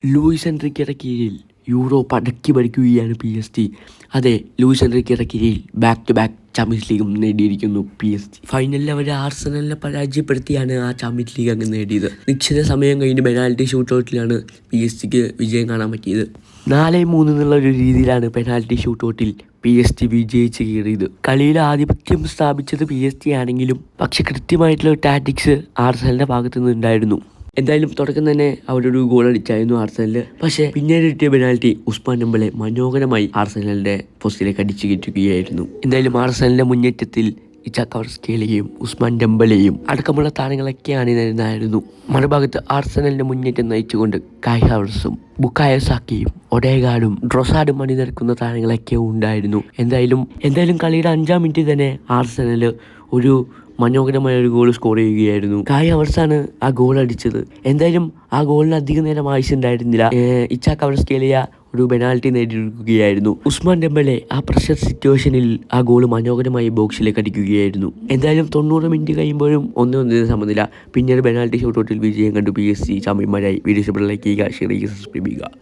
Luis എൻറിക്കയുടെ കീഴിൽ Europe അടക്കി ഭരിക്കുകയാണ് PSG. അതെ, ലൂയിസ് എൻറിക്കയുടെ കീഴിൽ ബാക്ക് ടു ബാക്ക് ചാമ്പ്യൻസ് ലീഗും നേടിയിരിക്കുന്നു PSG. ഫൈനലിൽ അവർ ആർസനലിനെ പരാജയപ്പെടുത്തിയാണ് ആ ചാമ്പ്യൻസ് ലീഗ് അങ്ങ് നേടിയത്. നിശ്ചിത സമയം കഴിഞ്ഞ് പെനാൽറ്റി ഷൂട്ടൗട്ടിലാണ് PSG വിജയം കാണാൻ പറ്റിയത്. 4-3 എന്നുള്ള ഒരു രീതിയിലാണ് പെനാൽറ്റി ഷൂട്ടൗട്ടിൽ PSG വിജയിച്ച് കയറിയത്. കളിയിൽ ആധിപത്യം സ്ഥാപിച്ചത് PSG ആണെങ്കിലും പക്ഷെ കൃത്യമായിട്ടുള്ള ടാറ്റിക്സ് ആർസനലിൻ്റെ ഭാഗത്തു നിന്നുണ്ടായിരുന്നു. എന്തായാലും തുടക്കം തന്നെ അവരൊരു ഗോൾ അടിച്ചായിരുന്നു ആർസനലിൽ. പക്ഷേ പിന്നീട് കിട്ടിയ പെനാൽറ്റി ഉസ്മാൻ ഡെമ്പലെ മനോഹരമായി ആർസനലിൻ്റെ പോസ്റ്റിലേക്ക് അടിച്ചു കയറ്റുകയായിരുന്നു. എന്തായാലും ആർസനലിൻ്റെ മുന്നേറ്റത്തിൽ ഇസാക്ക് ക്വാറസ്കേലിയയും ഉസ്മാൻ ഡെമ്പലെയും അടക്കമുള്ള താരങ്ങളൊക്കെ അണിനിരന്നായിരുന്നു. മറുഭാഗത്ത് ആർസനലിൻ്റെ മുന്നേറ്റം നയിച്ചുകൊണ്ട് കായ് ഹാവർട്സും ബുക്കായോ സാക്കയും ഒഡേഗാർഡും ട്രൊസാർഡും അണിനിരക്കുന്ന താരങ്ങളൊക്കെ ഉണ്ടായിരുന്നു. എന്തായാലും കളിയുടെ 5-ാം മിനിറ്റിൽ തന്നെ ആർസനൽ ഒരു മനോഹരമായ ഒരു ഗോൾ സ്കോർ ചെയ്യുകയായിരുന്നു. കായ് ഹാവർട്സാണ് ആ ഗോൾ അടിച്ചത്. എന്തായാലും ആ ഗോളിന് അധികം നേരം ആവശ്യമുണ്ടായിരുന്നില്ല. ഇസാക്ക് ക്വാറസ്കേലിയ ഒരു പെനാൽറ്റി നേടിയെടുക്കുകയായിരുന്നു. ഉസ്മാൻ ഡെമ്പലെ ആ പ്രഷർ സിറ്റുവേഷനിൽ ആ ഗോൾ മനോഹരമായി ബോക്സിലേക്ക് അടിക്കുകയായിരുന്നു. എന്തായാലും 90 മിനിറ്റ് കഴിയുമ്പോഴും 1-1 സമനില. പിന്നീട് പെനാൽറ്റി ഷൂട്ടൗട്ടിൽ വിജയം കണ്ടു PSG ചാമ്പ്യന്മാരായി. വീഡിയോ ഇഷ്ടപ്പെട്ട ലൈക്ക് ചെയ്യുക, ഷെയർ ചെയ്യുക, സബ്സ്ക്രൈബ് ചെയ്യുക.